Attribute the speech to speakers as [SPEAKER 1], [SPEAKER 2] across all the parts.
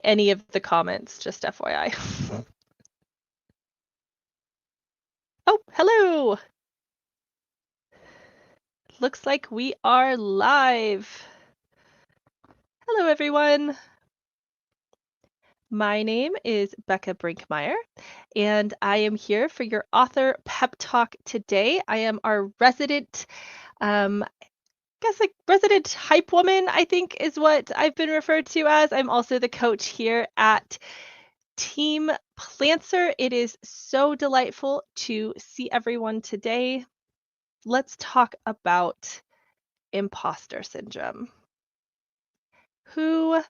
[SPEAKER 1] any of the comments, just FYI. Oh, hello. Looks like we are live. Hello, everyone. My name is Bekah Brinkmeier, and I am here for your author pep talk today. I am our resident, resident hype woman, I think is what I've been referred to as. I'm also the coach here at Team Plancer. It is so delightful to see everyone today. Let's talk about imposter syndrome. Who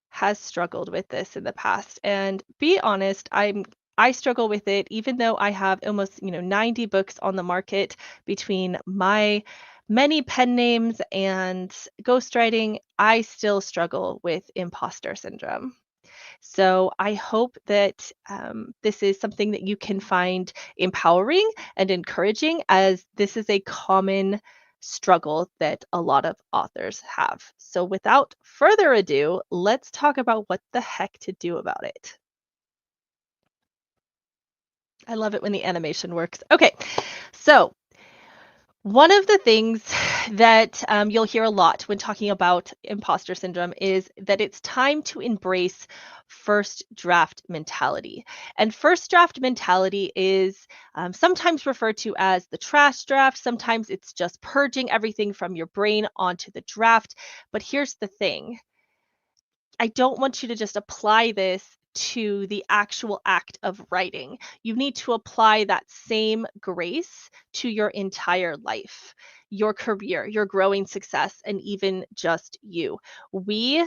[SPEAKER 1] has struggled with this in the past? And be honest, I struggle with it even though I have almost 90 books on the market between my many pen names and ghostwriting. I still struggle with imposter syndrome. So I hope that this is something that you can find empowering and encouraging, as this is a common struggle that a lot of authors have. So without further ado, let's talk about what the heck to do about it. I love it when the animation works. Okay, so one of the things that you'll hear a lot when talking about imposter syndrome is that it's time to embrace first draft mentality. And first draft mentality is sometimes referred to as the trash draft. Sometimes it's just purging everything from your brain onto the draft. But here's the thing. I don't want you to just apply this to the actual act of writing. You need to apply that same grace to your entire life, your career, your growing success, and even just you. We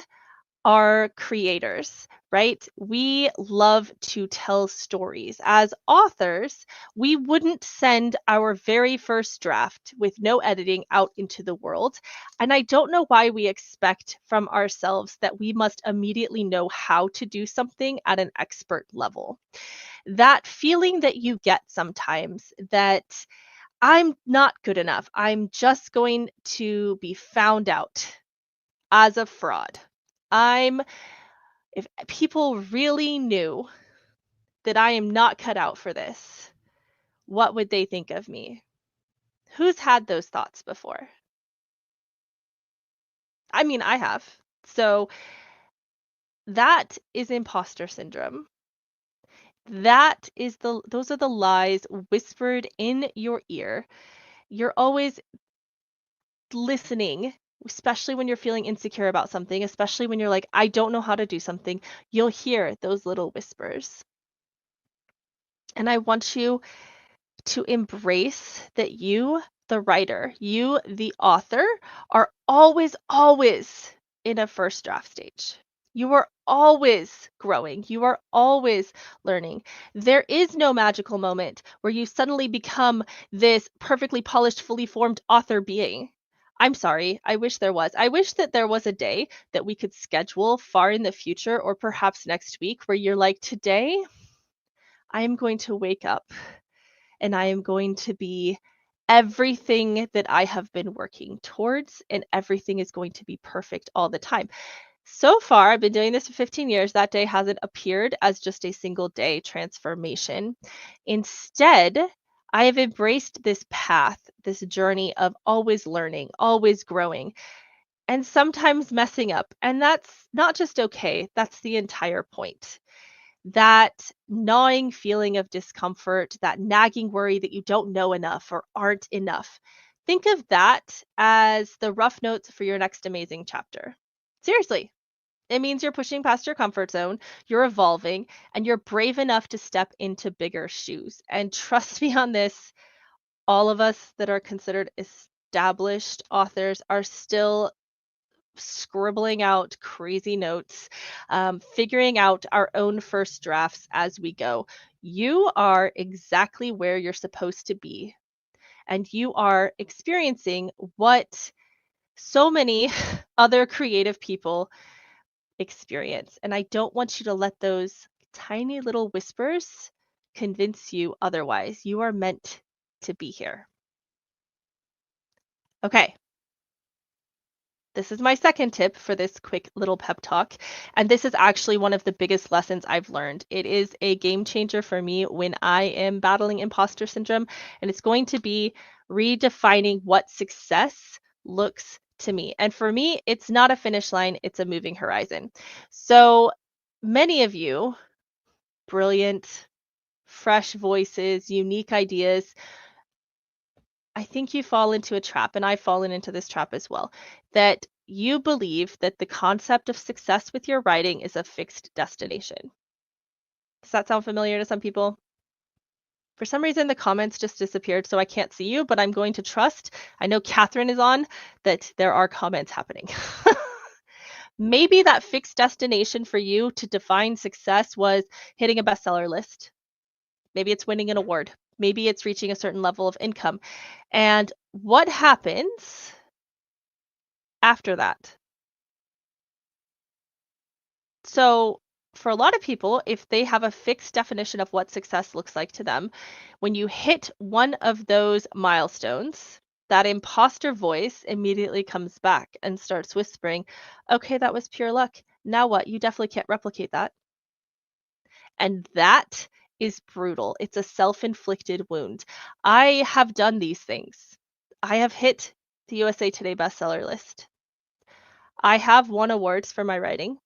[SPEAKER 1] are creators, right? We love to tell stories. As authors, we wouldn't send our very first draft with no editing out into the world. And I don't know why we expect from ourselves that we must immediately know how to do something at an expert level. That feeling that you get sometimes that I'm not good enough, I'm just going to be found out as a fraud. If people really knew that I am not cut out for this, what would they think of me? Who's had those thoughts before? I mean, I have. So that is imposter syndrome. Those are the lies whispered in your ear. You're always listening, especially when you're feeling insecure about something, especially when you're like, I don't know how to do something. You'll hear those little whispers. And I want you to embrace that you, the writer, you, the author, are always in a first draft stage. You are always growing. You are always learning. There is no magical moment where you suddenly become this perfectly polished, fully formed author being. I'm sorry. I wish there was. I wish that there was a day that we could schedule far in the future, or perhaps next week, where you're like, today I am going to wake up and I am going to be everything that I have been working towards, and everything is going to be perfect all the time. So far, I've been doing this for 15 years. That day hasn't appeared as just a single day transformation. Instead, I have embraced this path, this journey of always learning, always growing, and sometimes messing up. And that's not just okay, that's the entire point. That gnawing feeling of discomfort, that nagging worry that you don't know enough or aren't enough. Think of that as the rough notes for your next amazing chapter. Seriously, it means you're pushing past your comfort zone, you're evolving, and you're brave enough to step into bigger shoes. And trust me on this, all of us that are considered established authors are still scribbling out crazy notes, figuring out our own first drafts as we go. You are exactly where you're supposed to be, and you are experiencing what so many other creative people experience. And I don't want you to let those tiny little whispers convince you otherwise. You are meant to be here. Okay. This is my second tip for this quick little pep talk. And this is actually one of the biggest lessons I've learned. It is a game changer for me when I am battling imposter syndrome. And it's going to be redefining what success looks to me. And for me, it's not a finish line, it's a moving horizon. So many of you, brilliant, fresh voices, unique ideas, I think you fall into a trap, and I've fallen into this trap as well, that you believe that the concept of success with your writing is a fixed destination. Does that sound familiar to some people? For some reason, the comments just disappeared, so I can't see you, but I'm going to trust. I know Catherine is on, that there are comments happening. Maybe that fixed destination for you to define success was hitting a bestseller list. Maybe it's winning an award. Maybe it's reaching a certain level of income. And what happens after that? So, for a lot of people, if they have a fixed definition of what success looks like to them, when you hit one of those milestones, that imposter voice immediately comes back and starts whispering, okay, that was pure luck. Now what? You definitely can't replicate that. And that is brutal. It's a self-inflicted wound. I have done these things. I have hit the USA Today bestseller list. I have won awards for my writing,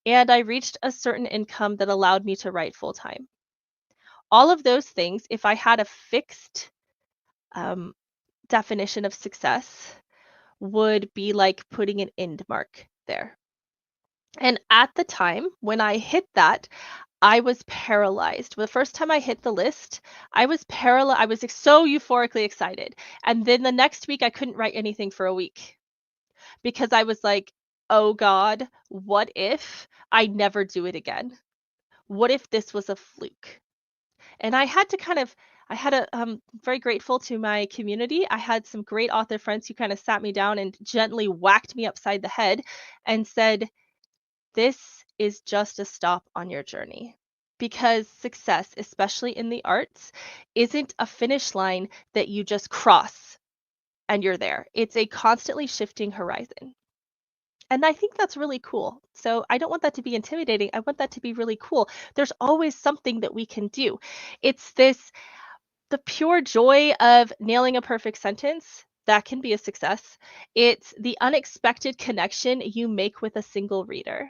[SPEAKER 1] and I reached a certain income that allowed me to write full time. All of those things, if I had a fixed um, definition of success, would be like putting an end mark there. And at the time when I hit that, I was paralyzed. The first time I hit the list, I was paralyzed. I was so euphorically excited. And then the next week, I couldn't write anything for a week because I was like, oh God, what if I never do it again? What if this was a fluke? And I had to I had a very grateful to my community. I had some great author friends who kind of sat me down and gently whacked me upside the head and said, this is just a stop on your journey. Because success, especially in the arts, isn't a finish line that you just cross and you're there. It's a constantly shifting horizon. And I think that's really cool. So I don't want that to be intimidating. I want that to be really cool. There's always something that we can do. It's the pure joy of nailing a perfect sentence. That can be a success. It's the unexpected connection you make with a single reader.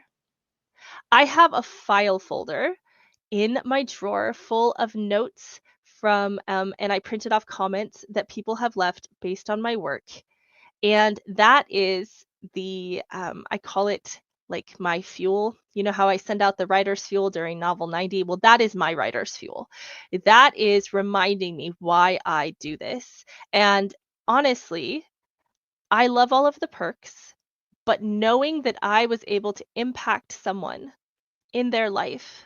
[SPEAKER 1] I have a file folder in my drawer full of notes from, and I printed off comments that people have left based on my work. And that is I call it like my fuel. You know how I send out the writer's fuel during Novel 90? Well, that is my writer's fuel. That is reminding me why I do this. And honestly, I love all of the perks, but knowing that I was able to impact someone in their life,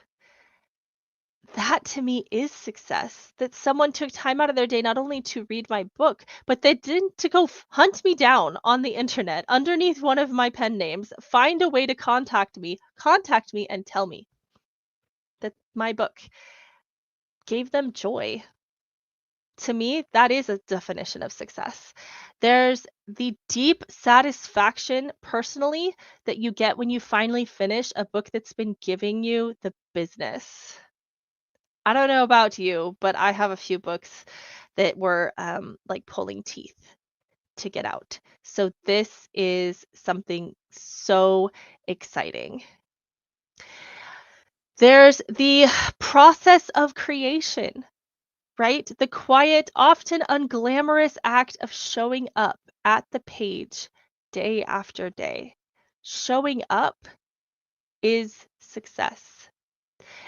[SPEAKER 1] that to me is success. That someone took time out of their day not only to read my book, but they didn't to go hunt me down on the internet underneath one of my pen names, find a way to contact me and tell me that my book gave them joy. To me, that is a definition of success. There's the deep satisfaction personally that you get when you finally finish a book that's been giving you the business. I don't know about you, but I have a few books that were like pulling teeth to get out. So this is something so exciting. There's the process of creation, right? The quiet, often unglamorous act of showing up at the page day after day. Showing up is success.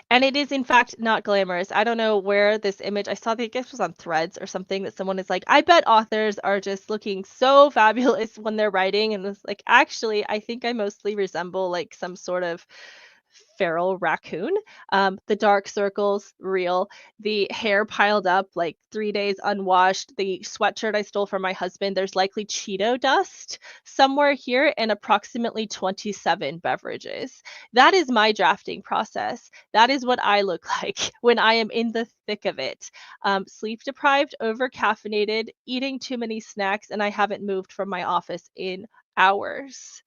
[SPEAKER 1] And it is, in fact, not glamorous. I don't know where this image, I saw the, I guess it was on Threads or something, that someone is like, I bet authors are just looking so fabulous when they're writing. And it's like, actually, I think I mostly resemble like some sort of feral raccoon. The dark circles, real. The hair piled up, like 3 days unwashed. The sweatshirt I stole from my husband, there's likely Cheeto dust somewhere here, and approximately 27 beverages. That is my drafting process. That is what I look like when I am in the thick of it. Sleep deprived, over caffeinated, eating too many snacks, and I haven't moved from my office in hours.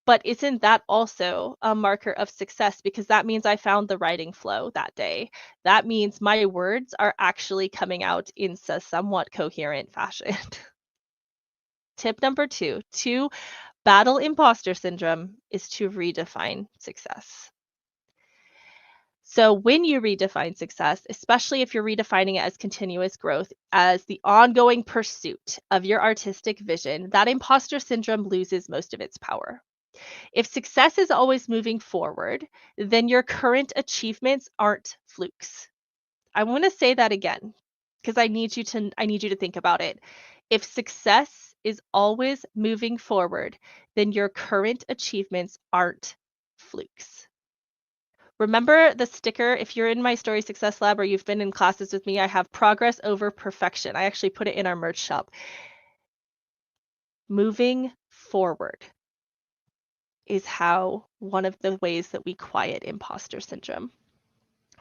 [SPEAKER 1] But isn't that also a marker of success? Because that means I found the writing flow that day. That means my words are actually coming out in a somewhat coherent fashion. Tip number 2 to battle imposter syndrome is to redefine success. So when you redefine success, especially if you're redefining it as continuous growth, as the ongoing pursuit of your artistic vision, that imposter syndrome loses most of its power. If success is always moving forward, then your current achievements aren't flukes. I want to say that again because I need you to think about it. If success is always moving forward, then your current achievements aren't flukes. Remember the sticker, if you're in my Story Success Lab or you've been in classes with me, I have progress over perfection. I actually put it in our merch shop. Moving forward is how one of the ways that we quiet imposter syndrome.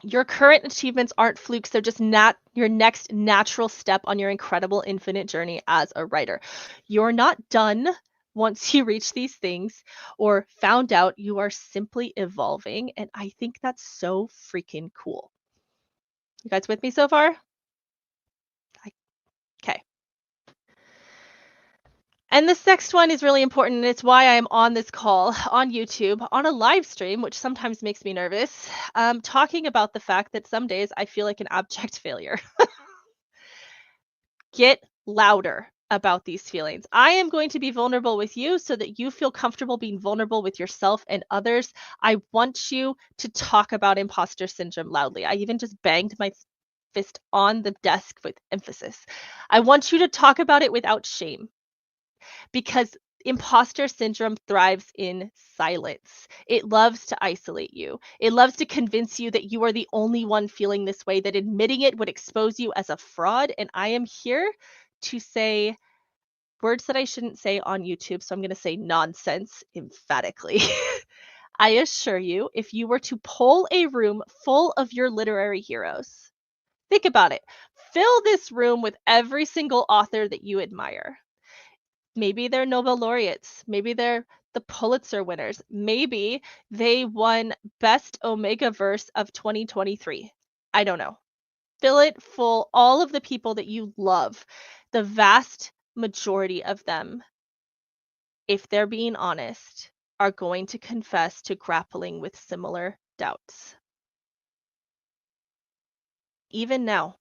[SPEAKER 1] Your current achievements aren't flukes, they're just your next natural step on your incredible infinite journey as a writer. You're not done once you reach these things or found out, you are simply evolving, and I think that's so freaking cool. You guys with me so far? Okay. And this next one is really important, and it's why I'm on this call on YouTube, on a live stream, which sometimes makes me nervous, talking about the fact that some days I feel like an abject failure. Get louder about these feelings. I am going to be vulnerable with you so that you feel comfortable being vulnerable with yourself and others. I want you to talk about imposter syndrome loudly. I even just banged my fist on the desk with emphasis. I want you to talk about it without shame because imposter syndrome thrives in silence. It loves to isolate you. It loves to convince you that you are the only one feeling this way, that admitting it would expose you as a fraud. And I am here to say words that I shouldn't say on YouTube, so I'm going to say nonsense emphatically. I assure you, if you were to poll a room full of your literary heroes, think about it. Fill this room with every single author that you admire. Maybe they're Nobel laureates. Maybe they're the Pulitzer winners. Maybe they won Best Omega Verse of 2023. I don't know. Fill it full, all of the people that you love. The vast majority of them, if they're being honest, are going to confess to grappling with similar doubts. Even now.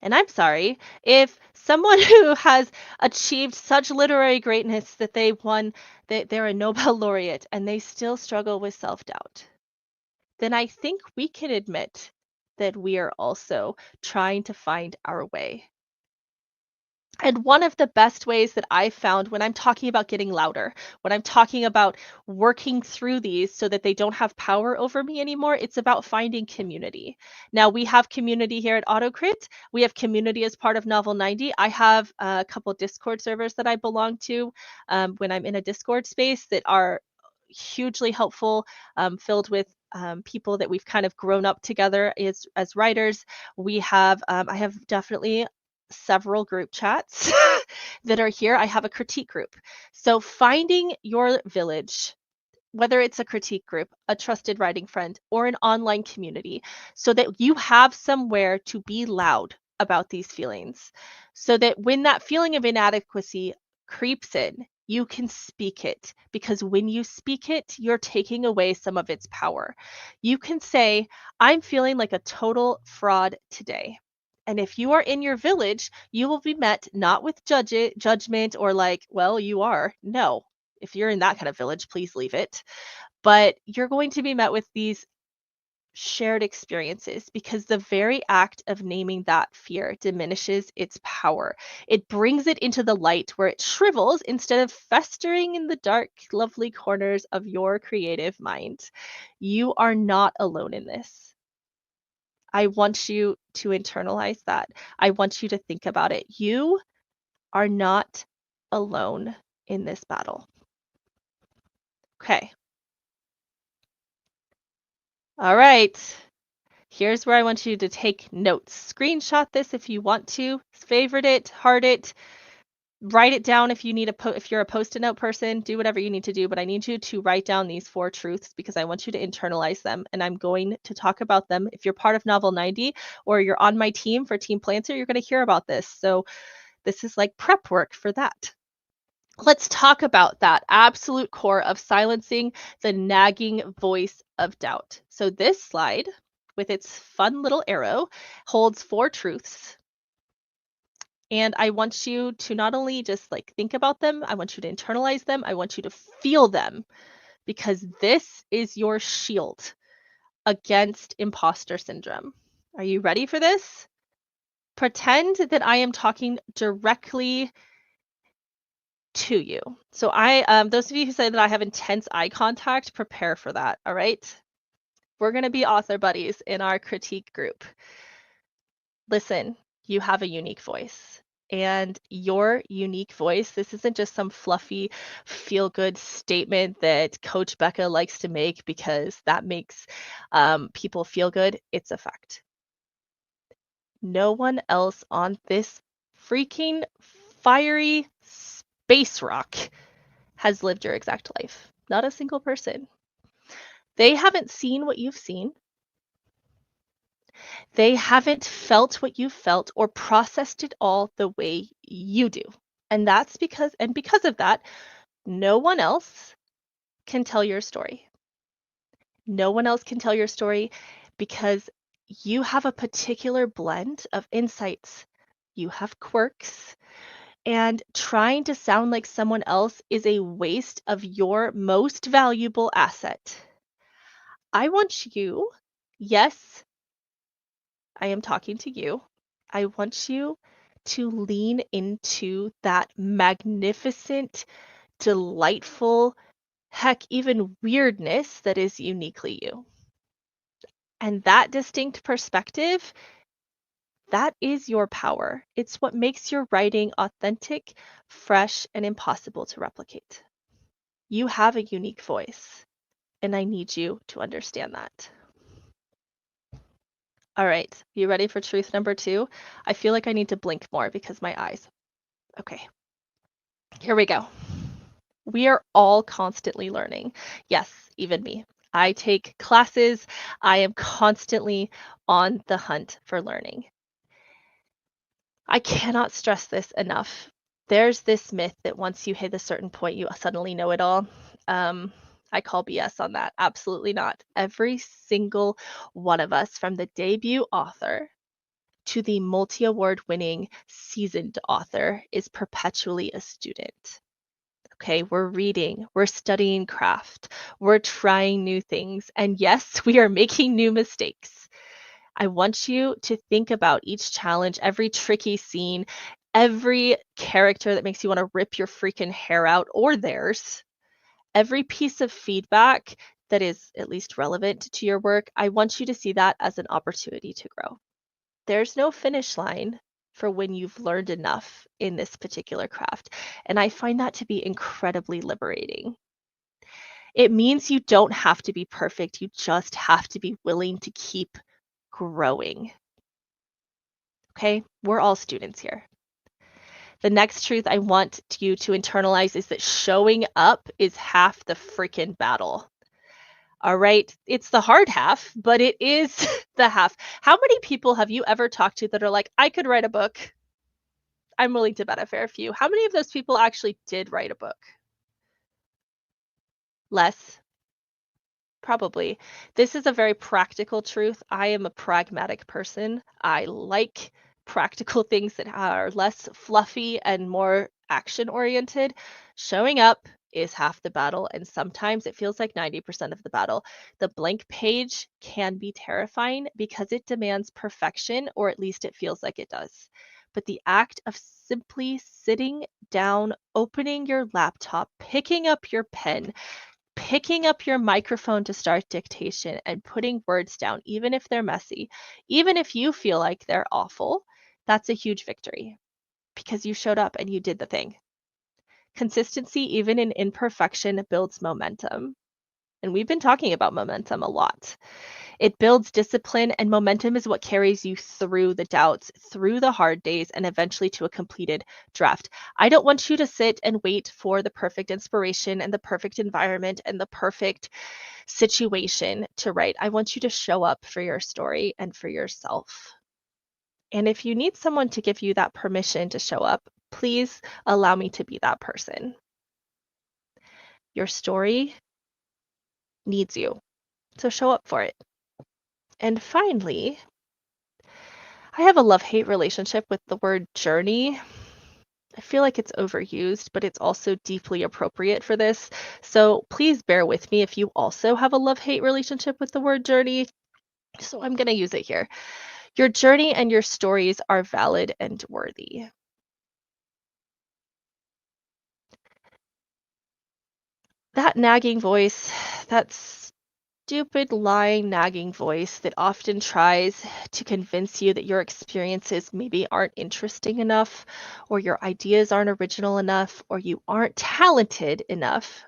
[SPEAKER 1] And I'm sorry, if someone who has achieved such literary greatness that they're a Nobel laureate and they still struggle with self-doubt, then I think we can admit that we are also trying to find our way. And one of the best ways that I've found when I'm talking about getting louder, when I'm talking about working through these so that they don't have power over me anymore, it's about finding community. Now, we have community here at AutoCrit. We have community as part of Novel 90. I have a couple Discord servers that I belong to when I'm in a Discord space that are hugely helpful, filled with people that we've kind of grown up together as writers. I have definitely several group chats that are here. I have a critique group. So finding your village, whether it's a critique group, a trusted writing friend, or an online community, so that you have somewhere to be loud about these feelings, so that when that feeling of inadequacy creeps in, you can speak it, because when you speak it, you're taking away some of its power. You can say, I'm feeling like a total fraud today. And if you are in your village, you will be met not with judgment or like, well, you are. No. If you're in that kind of village, please leave it. But you're going to be met with these shared experiences because the very act of naming that fear diminishes its power. It brings it into the light where it shrivels instead of festering in the dark, lovely corners of your creative mind. You are not alone in this. I want you to internalize that. I want you to think about it. You are not alone in this battle. Okay. All right. Here's where I want you to take notes. Screenshot this if you want to. Favorite it, heart it, Write it down if you need if you're a Post-it note person, do whatever you need to do, but I need you to write down these 4 truths because I want you to internalize them, and I'm going to talk about them. If you're part of Novel 90 or you're on my team for Team Planter, you're going to hear about this. So this is like prep work for that. Let's talk about that absolute core of silencing the nagging voice of doubt. So this slide, with its fun little arrow, holds 4 truths. And I want you to not only just like think about them, I want you to internalize them. I want you to feel them because this is your shield against imposter syndrome. Are you ready for this? Pretend that I am talking directly to you. So those of you who say that I have intense eye contact, prepare for that. All right. We're going to be author buddies in our critique group. Listen, you have a unique voice. And your unique voice, this isn't just some fluffy, feel-good statement that Coach Bekah likes to make because that makes people feel good. It's a fact. No one else on this freaking fiery space rock has lived your exact life. Not a single person. They haven't seen what you've seen. They haven't felt what you felt or processed it all the way you do. And because of that, no one else can tell your story. No one else can tell your story because you have a particular blend of insights. You have quirks, and trying to sound like someone else is a waste of your most valuable asset. I want you, yes, I am talking to you. I want you to lean into that magnificent, delightful, heck, even weirdness that is uniquely you. And that distinct perspective, that is your power. It's what makes your writing authentic, fresh, and impossible to replicate. You have a unique voice, and I need you to understand that. All right, you ready for truth number 2? I feel like I need to blink more because my eyes. Okay, here we go. We are all constantly learning. Yes, even me. I take classes. I am constantly on the hunt for learning. I cannot stress this enough. There's this myth that once you hit a certain point, you suddenly know it all. I call BS on that. Absolutely not. Every single one of us, from the debut author to the multi-award winning seasoned author, is perpetually a student. Okay, we're reading, we're studying craft, we're trying new things, and yes, we are making new mistakes. I want you to think about each challenge, every tricky scene, every character that makes you want to rip your freaking hair out or theirs, every piece of feedback that is at least relevant to your work. I want you to see that as an opportunity to grow. There's no finish line for when you've learned enough in this particular craft. And I find that to be incredibly liberating. It means you don't have to be perfect. You just have to be willing to keep growing. Okay? We're all students here. The next truth I want you to internalize is that showing up is half the freaking battle. All right, it's the hard half, but it is the half. How many people have you ever talked to that are like, I could write a book? I'm willing to bet a fair few. How many of those people actually did write a book? Less? Probably. This is a very practical truth. I am a pragmatic person. I like practical things that are less fluffy and more action oriented. Showing up is half the battle, and sometimes it feels like 90% of the battle. The blank page can be terrifying because it demands perfection, or at least it feels like it does. But the act of simply sitting down, opening your laptop, picking up your pen, picking up your microphone to start dictation and putting words down, even if they're messy, even if you feel like they're awful, that's a huge victory because you showed up and you did the thing. Consistency, even in imperfection, builds momentum. And we've been talking about momentum a lot. It builds discipline, and momentum is what carries you through the doubts, through the hard days, and eventually to a completed draft. I don't want you to sit and wait for the perfect inspiration and the perfect environment and the perfect situation to write. I want you to show up for your story and for yourself. And if you need someone to give you that permission to show up, please allow me to be that person. Your story needs you, so show up for it. And finally, I have a love-hate relationship with the word journey. I feel like it's overused, but it's also deeply appropriate for this. So please bear with me if you also have a love-hate relationship with the word journey. So I'm going to use it here. Your journey and your stories are valid and worthy. That nagging voice, that stupid, lying, nagging voice that often tries to convince you that your experiences maybe aren't interesting enough, or your ideas aren't original enough, or you aren't talented enough,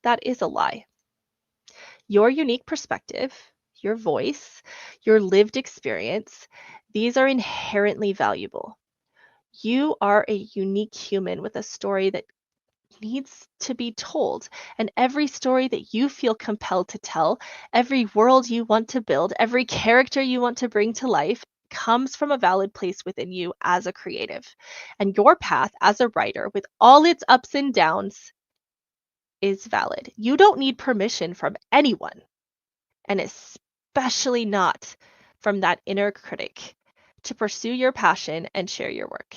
[SPEAKER 1] that is a lie. Your unique perspective, your voice, your lived experience, these are inherently valuable. You are a unique human with a story that needs to be told. And every story that you feel compelled to tell, every world you want to build, every character you want to bring to life comes from a valid place within you as a creative. And your path as a writer, with all its ups and downs, is valid. You don't need permission from anyone, and especially not from that inner critic, to pursue your passion and share your work.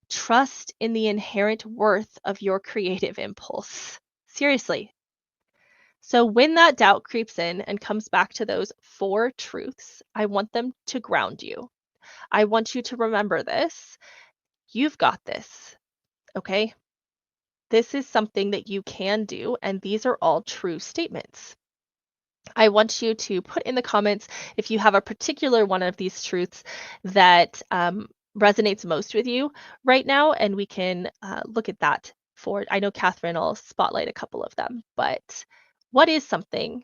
[SPEAKER 1] Trust in the inherent worth of your creative impulse. Seriously. So when that doubt creeps in and comes back to those 4 truths, I want them to ground you. I want you to remember this. You've got this, okay? This is something that you can do, and these are all true statements. I want you to put in the comments if you have a particular one of these truths that resonates most with you right now, and we can look at that for. I know Catherine will spotlight a couple of them, but what is something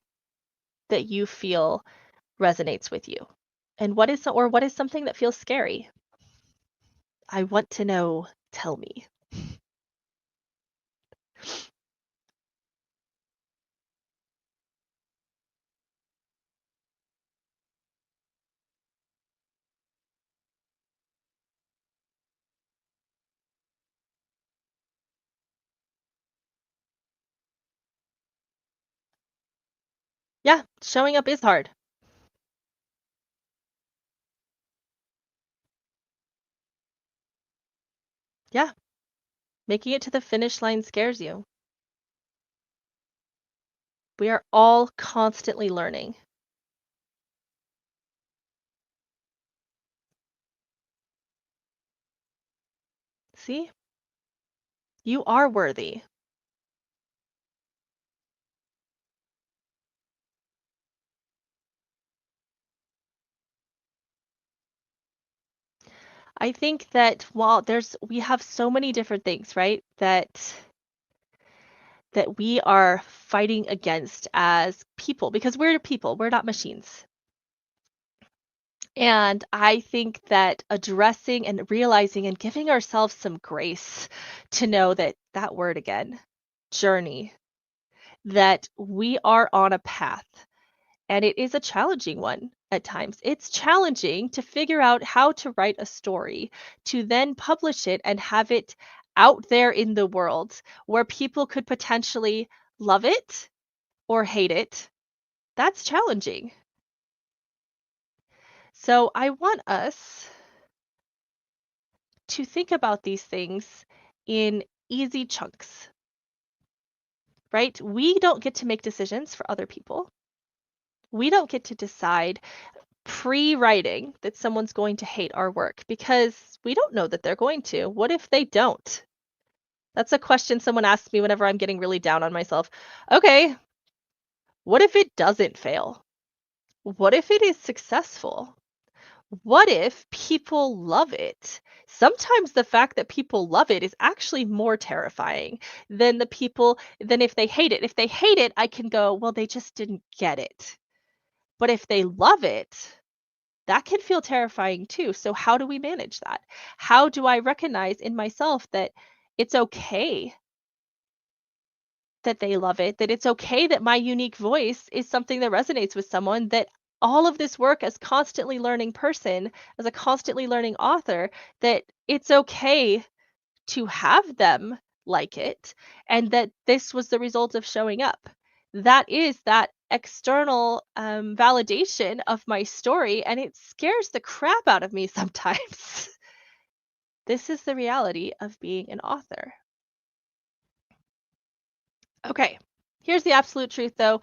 [SPEAKER 1] that you feel resonates with you? And what is something that feels scary? I want to know. Tell me. Yeah, showing up is hard. Yeah, making it to the finish line scares you. We are all constantly learning. See? You are worthy. I think that while we have so many different things, right? That we are fighting against as people because we're people, we're not machines. And I think that addressing and realizing and giving ourselves some grace to know that that word again, journey, that we are on a path. And it is a challenging one at times. It's challenging to figure out how to write a story, to then publish it and have it out there in the world where people could potentially love it or hate it. That's challenging. So I want us to think about these things in easy chunks, right? We don't get to make decisions for other people. We don't get to decide pre-writing that someone's going to hate our work because we don't know that they're going to. What if they don't? That's a question someone asks me whenever I'm getting really down on myself. Okay, what if it doesn't fail? What if it is successful? What if people love it? Sometimes the fact that people love it is actually more terrifying than if they hate it. If they hate it, I can go, well, they just didn't get it. But if they love it, that can feel terrifying too. So how do we manage that? How do I recognize in myself that it's okay that they love it, that it's okay that my unique voice is something that resonates with someone, that all of this work as constantly learning person, as a constantly learning author, that it's okay to have them like it, and that this was the result of showing up. That is that external validation of my story, and it scares the crap out of me sometimes. This is the reality of being an author. Okay, here's the absolute truth though.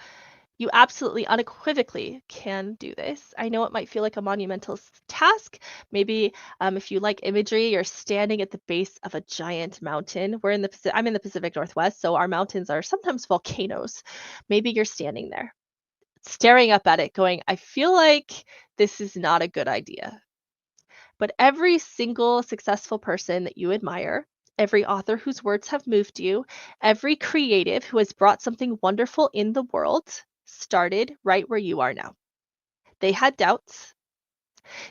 [SPEAKER 1] You absolutely unequivocally can do this. I know it might feel like a monumental task. Maybe if you like imagery, you're standing at the base of a giant mountain. I'm in the Pacific Northwest, so our mountains are sometimes volcanoes. Maybe you're standing there, staring up at it, going, I feel like this is not a good idea. But every single successful person that you admire, every author whose words have moved you, every creative who has brought something wonderful in the world started right where you are now. They had doubts,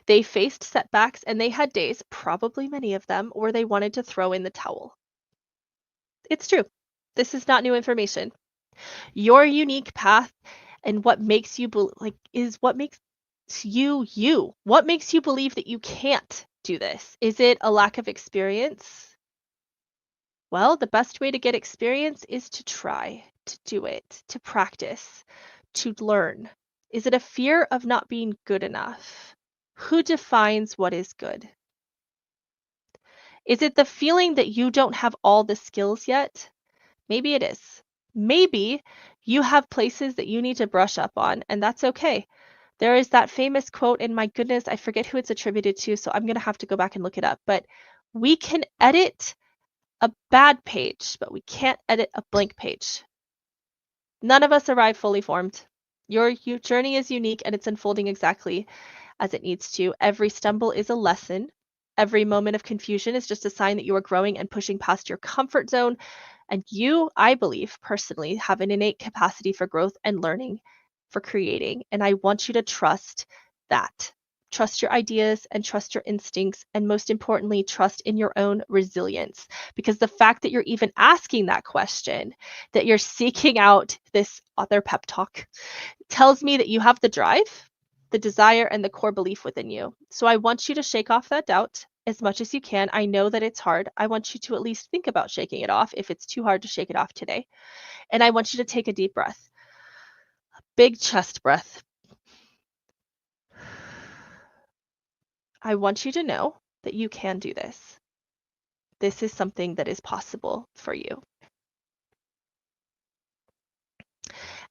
[SPEAKER 1] they faced setbacks, and they had days, probably many of them, where they wanted to throw in the towel. It's true. This is not new information. Your unique path and what makes you is what makes you you. What makes you believe that you can't do this? Is it a lack of experience? Well, the best way to get experience is to try, to do it, to practice, to learn. Is it a fear of not being good enough? Who defines what is good? Is it the feeling that you don't have all the skills yet? Maybe it is. Maybe you have places that you need to brush up on, and that's okay. There is that famous quote, and my goodness, I forget who it's attributed to, so I'm going to have to go back and look it up. But we can edit a bad page, but we can't edit a blank page. None of us arrive fully formed. Your journey is unique and it's unfolding exactly as it needs to. Every stumble is a lesson. Every moment of confusion is just a sign that you are growing and pushing past your comfort zone. And you, I believe, personally, have an innate capacity for growth and learning, for creating. And I want you to trust that. Trust your ideas and trust your instincts. And most importantly, trust in your own resilience. Because the fact that you're even asking that question, that you're seeking out this author pep talk, tells me that you have the drive, the desire, and the core belief within you. So I want you to shake off that doubt as much as you can. I know that it's hard. I want you to at least think about shaking it off if it's too hard to shake it off today. And I want you to take a deep breath, a big chest breath. I want you to know that you can do this. This is something that is possible for you.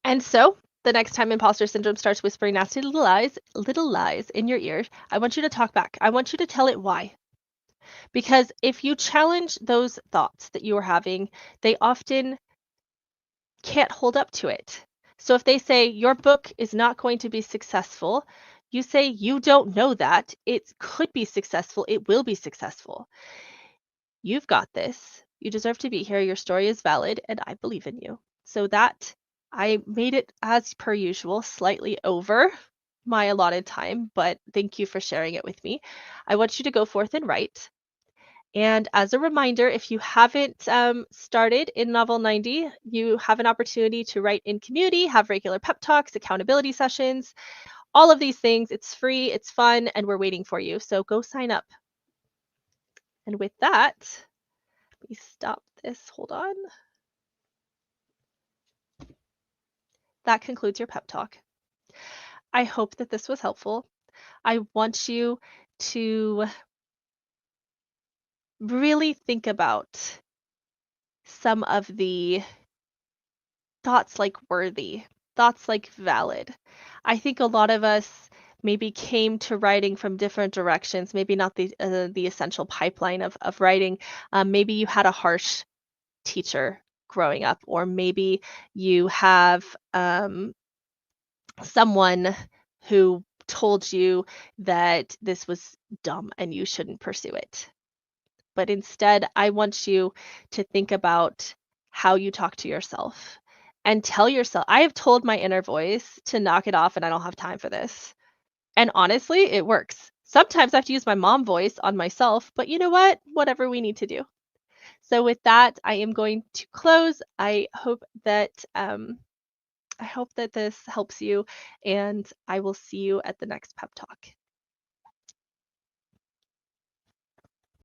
[SPEAKER 1] And so, the next time imposter syndrome starts whispering nasty little lies in your ear, I want you to talk back. I want you to tell it why. Because if you challenge those thoughts that you are having, they often can't hold up to it. So if they say your book is not going to be successful, you say you don't know that. It could be successful. It will be successful. You've got this. You deserve to be here. Your story is valid, and I believe in you. So that I made it as per usual, slightly over my allotted time, but thank you for sharing it with me. I want you to go forth and write. And as a reminder, if you haven't started in Novel 90, you have an opportunity to write in community, have regular pep talks, accountability sessions, all of these things. It's free, it's fun, and we're waiting for you. So go sign up. And with that, let me stop this. Hold on. That concludes your pep talk. I hope that this was helpful. I want you to really think about some of the thoughts like worthy, thoughts like valid. I think a lot of us maybe came to writing from different directions, maybe not the essential pipeline of writing. Maybe you had a harsh teacher growing up, or maybe you have someone who told you that this was dumb and you shouldn't pursue it. But instead, I want you to think about how you talk to yourself and tell yourself, I have told my inner voice to knock it off and I don't have time for this. And honestly, it works. Sometimes I have to use my mom voice on myself, but you know what? Whatever we need to do. So with that, I am going to close. I hope that this helps you, and I will see you at the next pep talk.